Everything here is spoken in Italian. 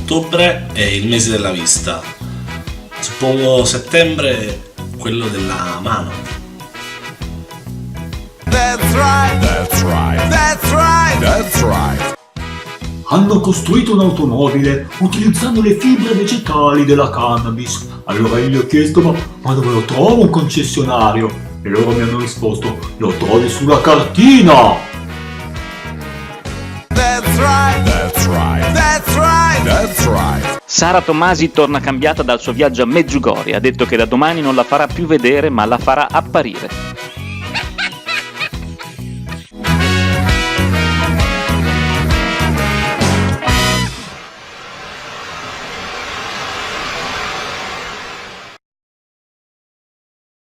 ottobre è il mese della vista. Suppongo settembre quello della mano. That's right. That's right. That's right. That's right. Hanno costruito un'automobile utilizzando le fibre vegetali della cannabis. Allora io gli ho chiesto ma dove lo trovo un concessionario? E loro mi hanno risposto: lo trovi sulla cartina! That's right. That's right. That's right. That's right. Sara Tomasi torna cambiata dal suo viaggio a Medjugorje. Ha detto che da domani non la farà più vedere ma la farà apparire.